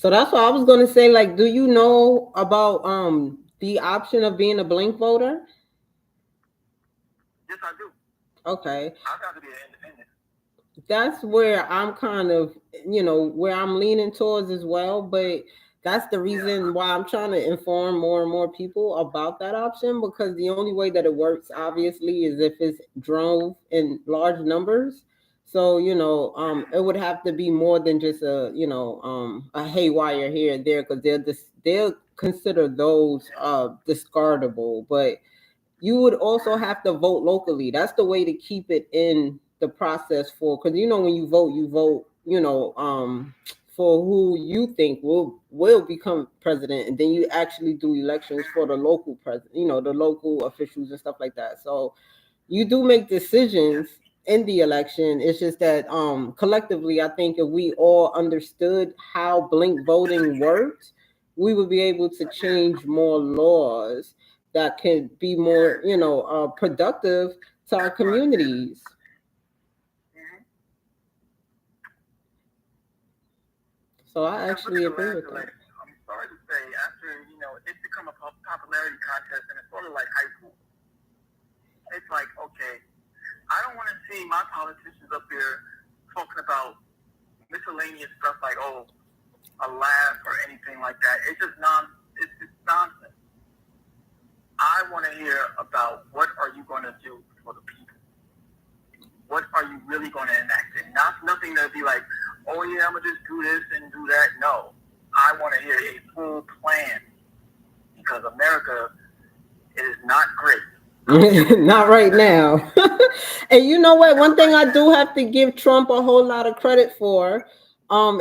So that's what I was going to say. Like, do you know about the option of being a blank voter? Yes, I do. Okay. I got to be an independent. That's where I'm kind of, where I'm leaning towards as well. But that's the Yeah. reason why I'm trying to inform more and more people about that option, because the only way that it works, obviously, is if it's drove in large numbers. So, it would have to be more than just a haywire here and there, because they'll consider those discardable. But you would also have to vote locally. That's the way to keep it in the process for, because when you vote, for who you think will become president, and then you actually do elections for the local president, the local officials and stuff like that. So you do make Yes. decisions in the election. It's just that collectively, I think if we all understood how blink voting worked, we would be able to change more laws that could be more, productive to our communities. Mm-hmm. So I Because look actually at the agree last with that. election. I'm sorry to say, after it's become a popularity contest, and it's sort of like high school. It's like, okay, I don't want to see my politicians up here talking about miscellaneous stuff like, oh, a laugh or anything like that. It's just it's nonsense. I want to hear about what are you going to do for the people. What are you really going to enact? And not nothing to be like, oh yeah, I'm gonna just do this and do that. No, I want to hear a full plan, because America is not great. Not right now. And you know what? One thing I do have to give Trump a whole lot of credit for,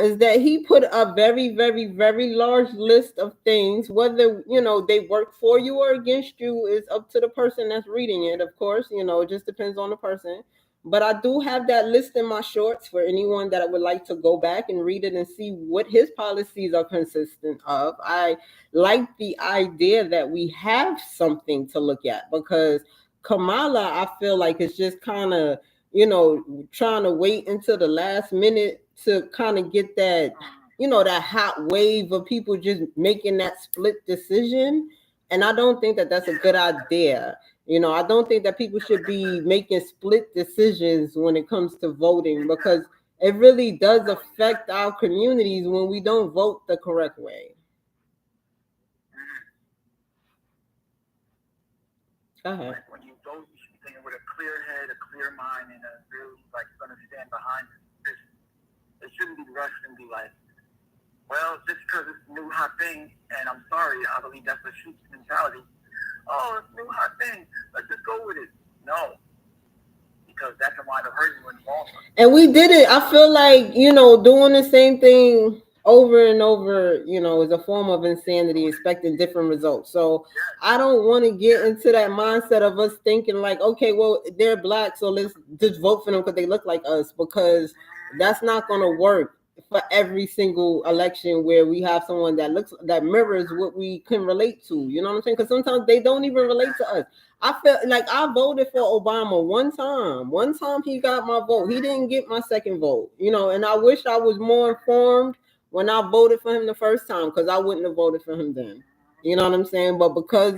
is that he put a very, very, very large list of things. Whether they work for you or against you is up to the person that's reading it. Of course, it just depends on the person. But I do have that list in my shorts for anyone that would like to go back and read it and see what his policies are consistent of. I like the idea that we have something to look at, because Kamala, I feel like, is just kind of, trying to wait until the last minute to kind of get that, that hot wave of people just making that split decision. And I don't think that that's a good idea. I don't think that people should be making split decisions when it comes to voting, because it really does affect our communities when we don't vote the correct way. Go ahead. Like when you vote, you should be thinking with a clear head, a clear mind, and a really like going to stand behind it. It shouldn't be rushed and be like, well, just because it's a new hot thing, and I'm sorry, I believe that's a sheep's mentality. Oh, it's a new hot thing. Let's just go with it. No, because that can wind up hurting you in the long run. And we did it. I feel like, doing the same thing over and over, is a form of insanity, expecting different results. So Yes, I don't want to get into that mindset of us thinking like, okay, well, they're black, so let's just vote for them because they look like us, because that's not going to work for every single election where we have someone that mirrors what we can relate to. You know what I'm saying? Because sometimes they don't even relate to us. I felt like I voted for Obama one time. One time he got my vote. He didn't get my second vote. And I wish I was more informed when I voted for him the first time, because I wouldn't have voted for him then. You know what I'm saying? But because,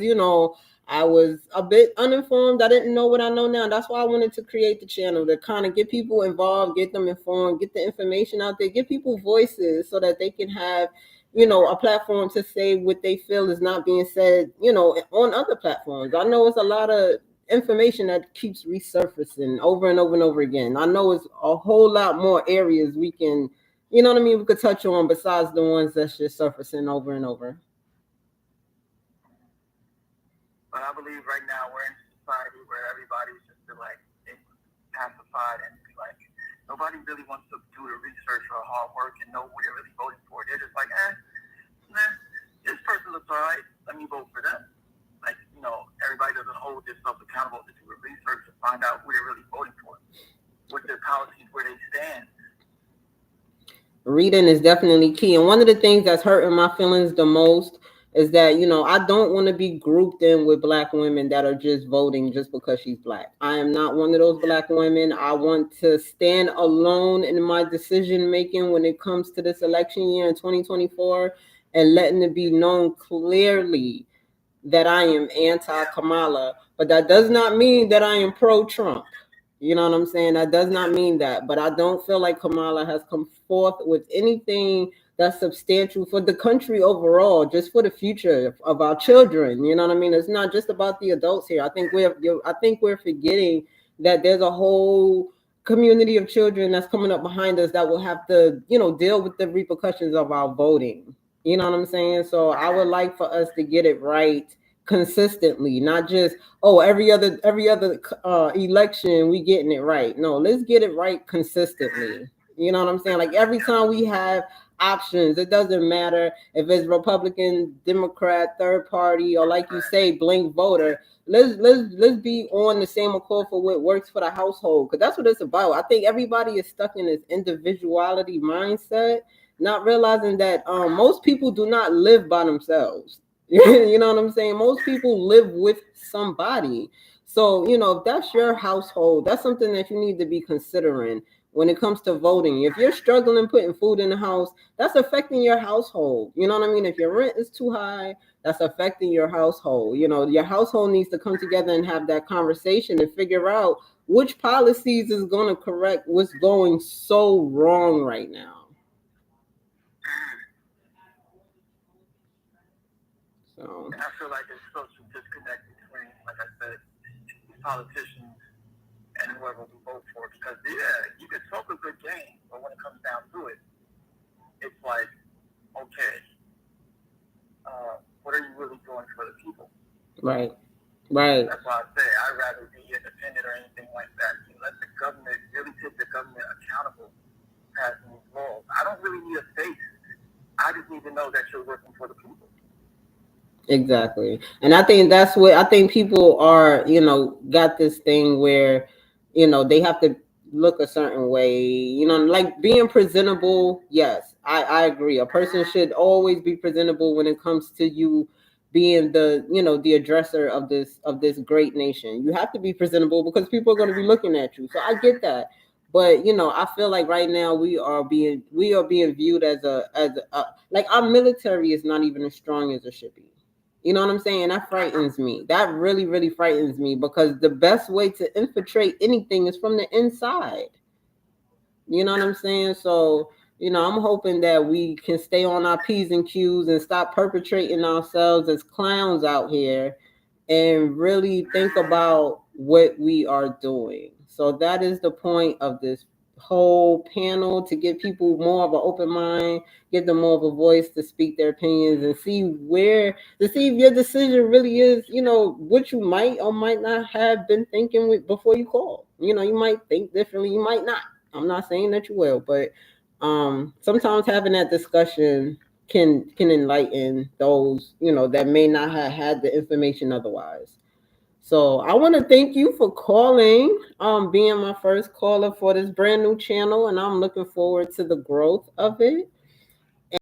I was a bit uninformed, I didn't know what I know now. That's why I wanted to create the channel, to kind of get people involved, get them informed, get the information out there, give people voices so that they can have, a platform to say what they feel is not being said, on other platforms. I know it's a lot of information that keeps resurfacing over and over and over again. I know it's a whole lot more areas we can, what I mean, we could touch on besides the ones that's just surfacing over and over. but I believe right now we're in a society where everybody's just like pacified and like nobody really wants to do the research or hard work and know who they're really voting for. They're just like, nah, this person looks alright. Let me vote for them. Like, everybody doesn't hold themselves accountable to do the research to find out who they're really voting for, what their policies, where they stand. Reading is definitely key. And one of the things that's hurting my feelings the most, is that, I don't want to be grouped in with black women that are just voting just because she's black. I am not one of those black women. I want to stand alone in my decision making when it comes to this election year in 2024, and letting it be known clearly that I am anti Kamala, but that does not mean that I am pro Trump. You know what I'm saying? That does not mean that. But I don't feel like Kamala has come forth with anything that's substantial for the country overall, just for the future of our children. You know what I mean? It's not just about the adults here. I think we're forgetting that there's a whole community of children that's coming up behind us that will have to, deal with the repercussions of our voting. You know what I'm saying? So I would like for us to get it right consistently, not just, oh, every other election we getting it right. No, let's get it right consistently. You know what I'm saying? Like every time we have options, it doesn't matter if it's Republican, Democrat, third party, or like you say, blank voter. Let's be on the same accord for what works for the household, because that's what it's about. I think everybody is stuck in this individuality mindset, not realizing that most people do not live by themselves. You know what I'm saying? Most people live with somebody. So, if that's your household, that's something that you need to be considering when it comes to voting. If you're struggling putting food in the house, that's affecting your household. You know what I mean? If your rent is too high, that's affecting your household. Your household needs to come together and have that conversation and figure out which policies is going to correct what's going so wrong right now. So And I feel like there's such a disconnect between, like I said, politicians and whoever we vote for. Because, yeah, you can talk a good game, but when it comes down to it, it's like, okay, what are you really doing for the people? right. Right. That's why I say I'd rather be independent or anything like that. You let the government really take the government accountable passing these laws. I don't really need a face. I just need to know that you're working for the people. Exactly. And I think that's what I think people are, got this thing where, they have to look a certain way, like being presentable. Yes, I agree. A person should always be presentable when it comes to you being the addresser of this great nation. You have to be presentable because people are going to be looking at you. So I get that. But I feel like right now we are being viewed as like our military is not even as strong as it should be. You know what I'm saying? That frightens me. That really, really frightens me, because the best way to infiltrate anything is from the inside. You know what I'm saying? So, I'm hoping that we can stay on our P's and Q's and stop perpetrating ourselves as clowns out here and really think about what we are doing. So that is the point of this whole panel, to give people more of an open mind, give them more of a voice to speak their opinions, and see if your decision really is, what you might or might not have been thinking before you call. You might think differently, you might not. I'm not saying that you will, but sometimes having that discussion can enlighten those that may not have had the information otherwise. So I want to thank you for calling, being my first caller for this brand new channel, and I'm looking forward to the growth of it.